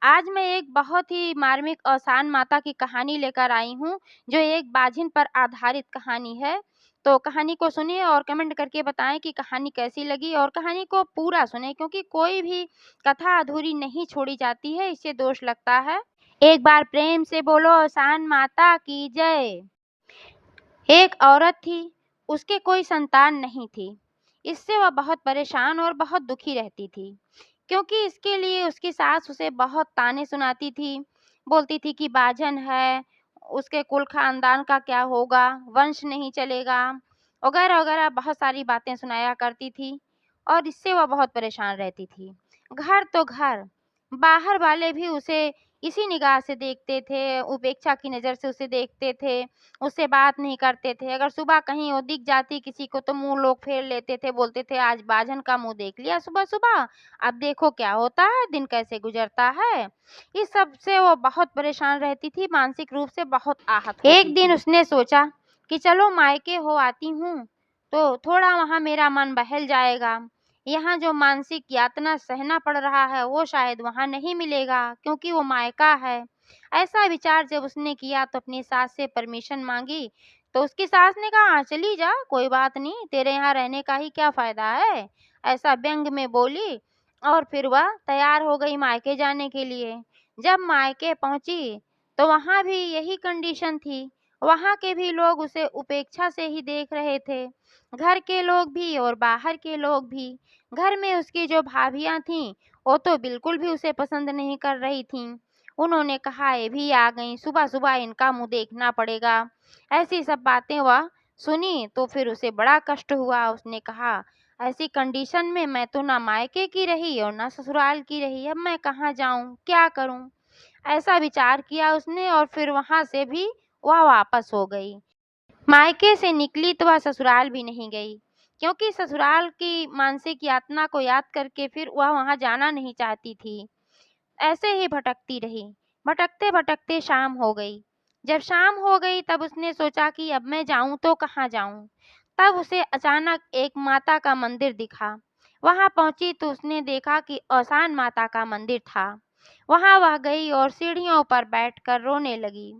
आज मैं एक बहुत ही मार्मिक औसान माता की कहानी लेकर आई हूँ, जो एक बाझिन पर आधारित कहानी है। तो कहानी को सुनिए और कमेंट करके बताएँ कि कहानी कैसी लगी और कहानी को पूरा सुनें क्योंकि कोई भी कथा अधूरी नहीं छोड़ी जाती है, इससे दोष लगता है। एक बार प्रेम से बोलो औसान माता की जय। एक औरत थी, उसके कोई संतान नहीं थी। इससे वह बहुत परेशान और बहुत दुखी रहती थी, क्योंकि इसके लिए उसकी सास उसे बहुत ताने सुनाती थी। बोलती थी कि बाझन है, उसके कुल खानदान का क्या होगा, वंश नहीं चलेगा, वगैरह वगैरह बहुत सारी बातें सुनाया करती थी और इससे वह बहुत परेशान रहती थी। घर तो घर, बाहर वाले भी उसे इसी निगाह से देखते थे, उपेक्षा की नज़र से उसे देखते थे, उससे बात नहीं करते थे। अगर सुबह कहीं वो दिख जाती किसी को तो मुँह लोग फेर लेते थे, बोलते थे आज बाझन का मुँह देख लिया सुबह-सुबह, अब देखो क्या होता है, दिन कैसे गुज़रता है। इस सब से वो बहुत परेशान रहती थी, मानसिक रूप से बहुत आहत होती थी। एक दिन उसने सोचा कि चलो मायके हो आती हूँ, तो थोड़ा वहाँ मेरा मन बहल जाएगा। यहाँ जो मानसिक यातना सहना पड़ रहा है, वो शायद वहाँ नहीं मिलेगा क्योंकि वो मायका है। ऐसा विचार जब उसने किया तो अपनी सास से परमिशन मांगी, तो उसकी सास ने कहा चली जा, कोई बात नहीं, तेरे यहाँ रहने का ही क्या फायदा है, ऐसा व्यंग में बोली। और फिर वह तैयार हो गई मायके जाने के लिए। जब मायके पहुंची तो वहां भी यही कंडीशन थी। वहां के भी लोग उसे उपेक्षा से ही देख रहे थे, घर के लोग भी और बाहर के लोग भी। घर में उसकी जो भाभियां थीं, वो तो बिल्कुल भी उसे पसंद नहीं कर रही थीं। उन्होंने कहा ये भी आ गई, सुबह-सुबह इनका मुँह देखना पड़ेगा। ऐसी सब बातें वह सुनी तो फिर उसे बड़ा कष्ट हुआ। उसने कहा ऐसी कंडीशन में मैं तो ना मायके की रही और ना ससुराल की रही, अब मैं कहाँ जाऊँ, क्या करूँ? ऐसा विचार किया उसने और फिर वहाँ से भी वह वापस हो गई। मायके से निकली तो वह ससुराल भी नहीं गई, क्योंकि ससुराल की मानसिक यातना को याद करके फिर वह वहाँ जाना नहीं चाहती थी। ऐसे ही भटकती रही। भटकते-भटकते शाम हो गई। जब शाम हो गई तब उसने सोचा कि अब मैं जाऊँ तो कहाँ जाऊँ? तब उसे अचानक एक माता का मंदिर दिखा। वहाँ पहुँची तो उसने देखा कि औसान माता का मंदिर था। वहाँ वह गई और सीढ़ियों पर बैठकर रोने लगी।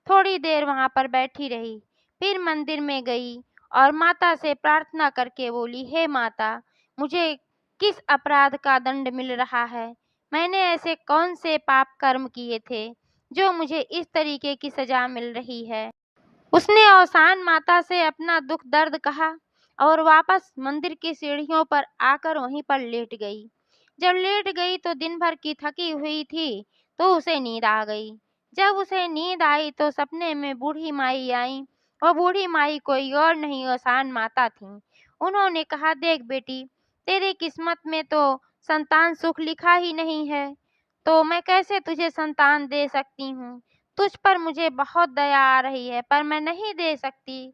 थोड़ी देर वहाँ पर बैठी रही, फिर मंदिर में गई और माता से प्रार्थना करके बोली, हे माता, मुझे किस अपराध का दंड मिल रहा है? मैंने ऐसे कौन से पाप कर्म किए थे जो मुझे इस तरीके की सजा मिल रही है। उसने औसान माता से अपना दुख दर्द कहा और वापस मंदिर की सीढ़ियों पर आकर वहीं पर लेट गई। जब लेट गई तो दिन भर की थकी हुई थी तो उसे नींद आ गई। जब उसे नींद आई तो सपने में बूढ़ी माई आई। वह बूढ़ी माई कोई और नहीं औसान माता थी। उन्होंने कहा देख बेटी, तेरी किस्मत में तो संतान सुख लिखा ही नहीं है, तो मैं कैसे तुझे संतान दे सकती हूँ। तुझ पर मुझे बहुत दया आ रही है पर मैं नहीं दे सकती,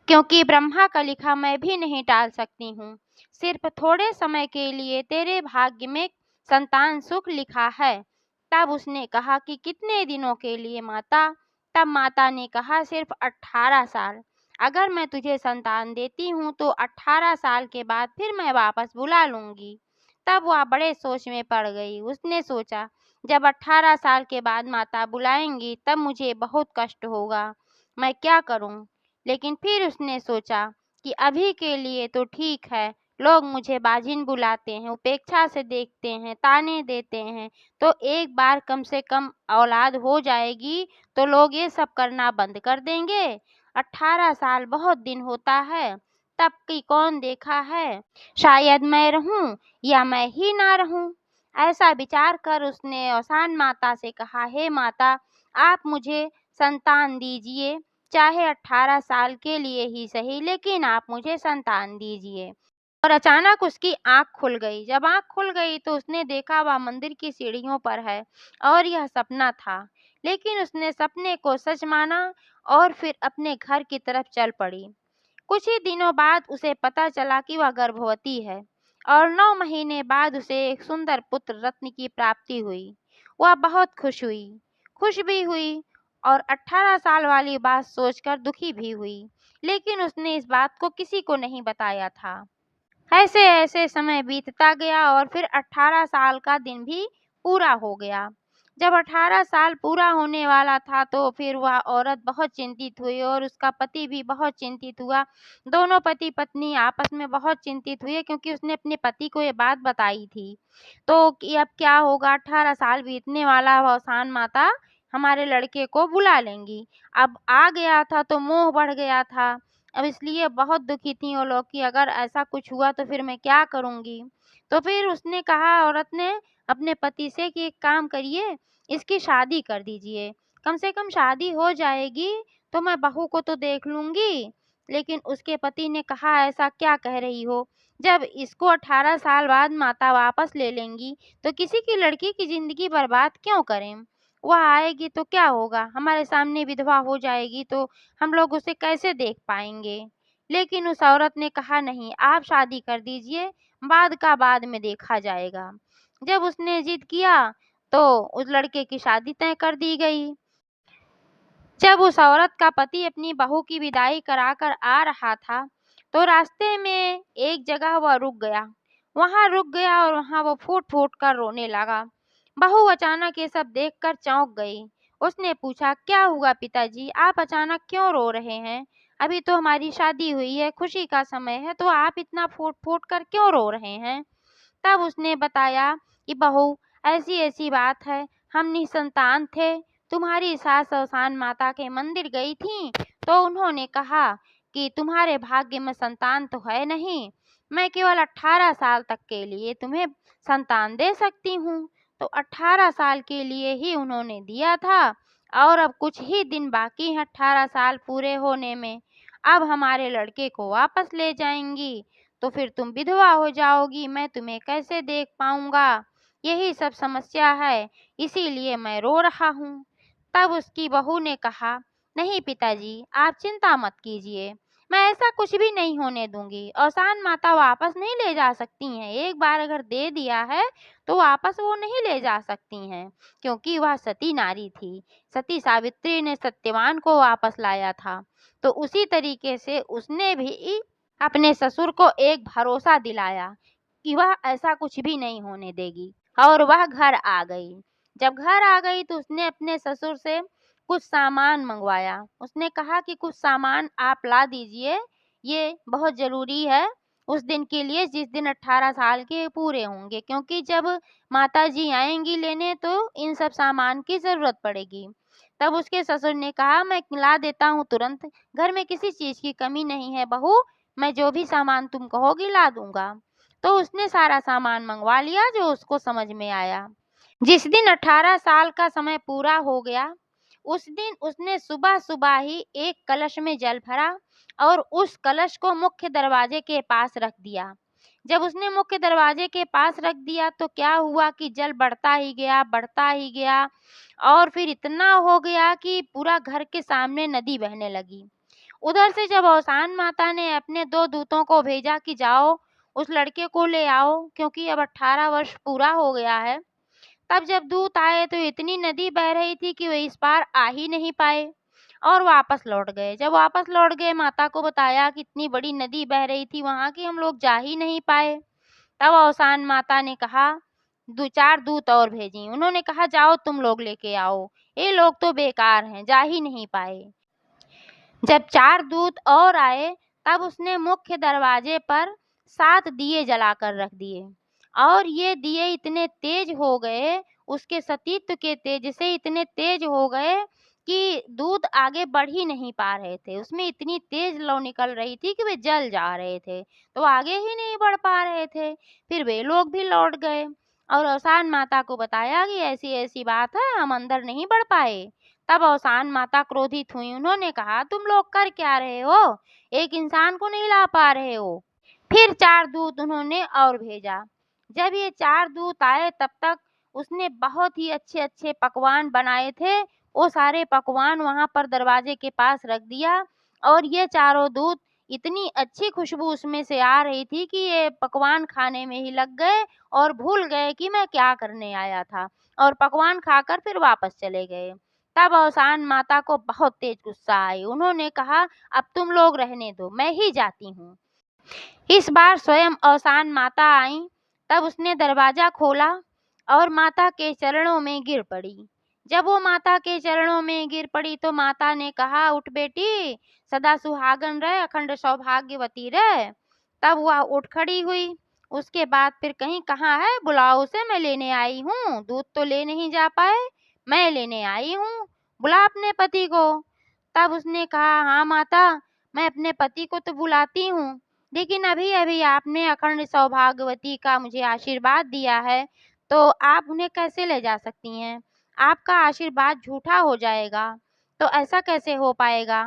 क्योंकि ब्रह्मा का लिखा मैं भी नहीं टाल सकती हूँ। सिर्फ थोड़े समय के लिए तेरे भाग्य में संतान सुख लिखा है। तब उसने कहा कि कितने दिनों के लिए माता? तब माता ने कहा सिर्फ 18 साल। अगर मैं तुझे संतान देती हूँ तो 18 साल के बाद फिर मैं वापस बुला लूंगी। तब वह बड़े सोच में पड़ गई। उसने सोचा जब 18 साल के बाद माता बुलाएंगी तब मुझे बहुत कष्ट होगा, मैं क्या करूं? लेकिन फिर उसने सोचा कि अभी के लिए तो ठीक है, लोग मुझे बाजिन बुलाते हैं, उपेक्षा से देखते हैं, ताने देते हैं, तो एक बार कम से कम औलाद हो जाएगी तो लोग ये सब करना बंद कर देंगे। 18 साल बहुत दिन होता है, तब की कौन देखा है, शायद मैं रहूं या मैं ही ना रहूं। ऐसा विचार कर उसने औसान माता से कहा, हे माता, आप मुझे संतान दीजिए, चाहे 18 साल के लिए ही सही, लेकिन आप मुझे संतान दीजिए। और अचानक उसकी आँख खुल गई। जब आँख खुल गई तो उसने देखा वह मंदिर की सीढ़ियों पर है और यह सपना था। लेकिन उसने सपने को सच माना और फिर अपने घर की तरफ चल पड़ी। कुछ ही दिनों बाद उसे पता चला कि वह गर्भवती है और 9 महीने बाद उसे एक सुंदर पुत्र रत्न की प्राप्ति हुई। वह बहुत खुश हुई, खुश भी हुई और 18 साल वाली बात सोचकर दुखी भी हुई, लेकिन उसने इस बात को किसी को नहीं बताया था। ऐसे-ऐसे समय बीतता गया और फिर 18 साल का दिन भी पूरा हो गया। जब 18 साल पूरा होने वाला था तो फिर वह औरत बहुत चिंतित हुई और उसका पति भी बहुत चिंतित हुआ। दोनों पति-पत्नी आपस में बहुत चिंतित हुए क्योंकि उसने अपने पति को ये बात बताई थी। तो कि अब क्या होगा, 18 साल बीतने वाला, औसान माता हमारे लड़के को बुला लेंगी। अब आ गया था तो मोह बढ़ गया था। अब इसलिए बहुत दुखी थी वो लोग कि अगर ऐसा कुछ हुआ तो फिर मैं क्या करूँगी? तो फिर उसने कहा, औरत ने अपने पति से, कि एक काम करिए, इसकी शादी कर दीजिए। कम से कम शादी हो जाएगी तो मैं बहू को तो देख लूँगी। लेकिन उसके पति ने कहा, ऐसा क्या कह रही हो? जब इसको 18 साल बाद माता वापस ले लेंगी तो किसी की लड़की की ज़िंदगी बर्बाद क्यों करें? वह आएगी तो क्या होगा? हमारे सामने विधवा हो जाएगी तो हम लोग उसे कैसे देख पाएँगे? लेकिन उस औरत ने कहा, नहीं, आप शादी कर दीजिए, बाद का बाद में देखा जाएगा। जब उसने ज़िद किया तो उस लड़के की शादी तय कर दी गई। जब उस औरत का पति अपनी बहू की विदाई कराकर आ रहा था, तो रास्ते में एक जगह वह रुक गया। वहाँ रुक गया और वहाँ वो फूट-फूट कर रोने लगा। बहू अचानक ये सब देखकर चौंक गई। उसने पूछा, क्या हुआ पिताजी? आप अचानक क्यों रो रहे हैं? अभी तो हमारी शादी हुई है, खुशी का समय है, तो आप इतना फूट-फूट कर क्यों रो रहे हैं? तब उसने बताया कि बहू, ऐसी-ऐसी बात है, हम निसंतान थे। तुम्हारी सास औसान माता के मंदिर गई थीं, तो उन्होंने कहा कि तुम्हारे भाग्य में संतान तो है नहीं, मैं केवल 18 साल तक के लिए तुम्हें संतान दे सकती हूँ। तो 18 साल के लिए ही उन्होंने दिया था और अब कुछ ही दिन बाकी हैं 18 साल पूरे होने में। अब हमारे लड़के को वापस ले जाएँगी, तो फिर तुम विधवा हो जाओगी, मैं तुम्हें कैसे देख पाऊँगा? यही सब समस्या है, इसीलिए मैं रो रहा हूँ। तब उसकी बहू ने कहा, नहीं पिताजी, आप चिंता मत कीजिए, मैं ऐसा कुछ भी नहीं होने दूँगी। औसान माता वापस नहीं ले जा सकती हैं, एक बार अगर दे दिया है, तो वापस वो नहीं ले जा सकती हैं, क्योंकि वह सती नारी थी। सती सावित्री ने सत्यवान को वापस लाया था, तो उसी तरीके से उसने भी अपने ससुर को एक भरोसा दिलाया कि वह ऐसा कुछ भी नहीं होने देगी और वह घर आ गई। जब घर आ गई तो उसने अपने ससुर से कुछ सामान मंगवाया। उसने कहा कि कुछ सामान आप ला दीजिए, ये बहुत ज़रूरी है उस दिन के लिए जिस दिन 18 साल के पूरे होंगे, क्योंकि जब माताजी आएँगी लेने तो इन सब सामान की ज़रूरत पड़ेगी। तब उसके ससुर ने कहा, मैं ला देता हूँ तुरंत, घर में किसी चीज़ की कमी नहीं है बहू, मैं जो भी सामान तुम कहोगी ला दूँगा। तो उसने सारा सामान मँगवा लिया जो उसको समझ में आया। जिस दिन 18 साल का समय पूरा हो गया, उस दिन उसने सुबह-सुबह ही एक कलश में जल भरा और उस कलश को मुख्य दरवाजे के पास रख दिया। जब उसने मुख्य दरवाजे के पास रख दिया तो क्या हुआ कि जल बढ़ता ही गया और फिर इतना हो गया कि पूरा घर के सामने नदी बहने लगी। उधर से जब औसान माता ने अपने 2 दूतों को भेजा कि जाओ उस लड़के को ले आओ, क्योंकि अब 18 वर्ष पूरा हो गया है। तब जब दूत आए तो इतनी नदी बह रही थी कि वे इस पार आ ही नहीं पाए और वापस लौट गए। जब वापस लौट गए, माता को बताया कि इतनी बड़ी नदी बह रही थी वहाँ की, हम लोग जा ही नहीं पाए। तब औसान माता ने कहा, 2-4 दूत और भेजी। उन्होंने कहा, जाओ तुम लोग लेके आओ, ये लोग तो बेकार हैं, जा ही नहीं पाए। जब 4 दूत और आए तब उसने मुख्य दरवाजे पर 7 दिए जलाकर रख दिए और ये दिए इतने तेज हो गए, उसके सतीत्व के तेज से इतने तेज हो गए कि दूत आगे बढ़ ही नहीं पा रहे थे। उसमें इतनी तेज लौ निकल रही थी कि वे जल जा रहे थे, तो आगे ही नहीं बढ़ पा रहे थे। फिर वे लोग भी लौट गए और औसान माता को बताया कि ऐसी-ऐसी बात है, हम अंदर नहीं बढ़ पाए। तब औसान माता क्रोधित हुई। उन्होंने कहा, तुम लोग कर क्या रहे हो? एक इंसान को नहीं ला पा रहे हो। फिर 4 दूत उन्होंने और भेजा। जब ये 4 दूत आए तब तक उसने बहुत ही अच्छे-अच्छे पकवान बनाए थे। वो सारे पकवान वहाँ पर दरवाजे के पास रख दिया और ये चारों दूत, इतनी अच्छी खुशबू उसमें से आ रही थी कि ये पकवान खाने में ही लग गए और भूल गए कि मैं क्या करने आया था और पकवान खाकर फिर वापस चले गए। तब औसान माता को बहुत तेज गुस्सा आई। उन्होंने कहा, अब तुम लोग रहने दो, मैं ही जाती हूँ। इस बार स्वयं औसान माता आईं, तब उसने दरवाजा खोला और माता के चरणों में गिर पड़ी। जब वो माता के चरणों में गिर पड़ी तो माता ने कहा, उठ बेटी, सदा सुहागन रहे, अखंड सौभाग्यवती रहे। तब वह उठ खड़ी हुई। उसके बाद फिर कहीं, कहाँ है, बुलाओ उसे, मैं लेने आई हूँ। दूध तो ले नहीं जा पाए, मैं लेने आई हूँ, बुला अपने पति को। तब उसने कहा, हाँ माता, मैं अपने पति को तो बुलाती हूँ, लेकिन अभी अभी आपने अखंड सौभाग्यवती का मुझे आशीर्वाद दिया है, तो आप उन्हें कैसे ले जा सकती हैं? आपका आशीर्वाद झूठा हो जाएगा, तो ऐसा कैसे हो पाएगा?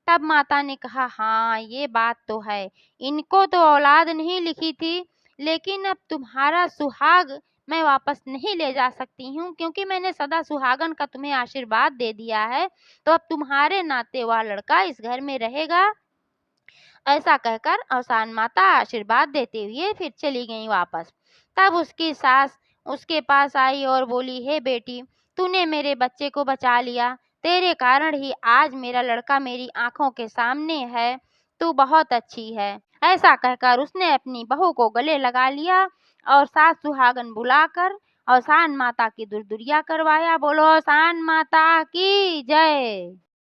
तब माता ने कहा, हाँ, ये बात तो है। इनको तो औलाद नहीं लिखी थी, लेकिन अब तुम्हारा सुहाग मैं वापस नहीं ले जा सकती हूँ, क्योंकि मैंने सदा सुहागन का तुम्हें आशीर्वाद दे दिया है, तो अब तुम्हारे नाते वह लड़का इस घर में रहेगा। ऐसा कहकर अवसान माता आशीर्वाद देते हुए फिर चली गई वापस। तब उसकी सास उसके पास आई और बोली, हे बेटी, तूने मेरे बच्चे को बचा लिया, तेरे कारण ही आज मेरा लड़का मेरी आंखों के सामने है, तू बहुत अच्छी है। ऐसा कहकर उसने अपनी बहू को गले लगा लिया और सास सुहागन बुलाकर अवसान माता की दुर्दुरिया करवाया। बोलो अवसान माता की जय।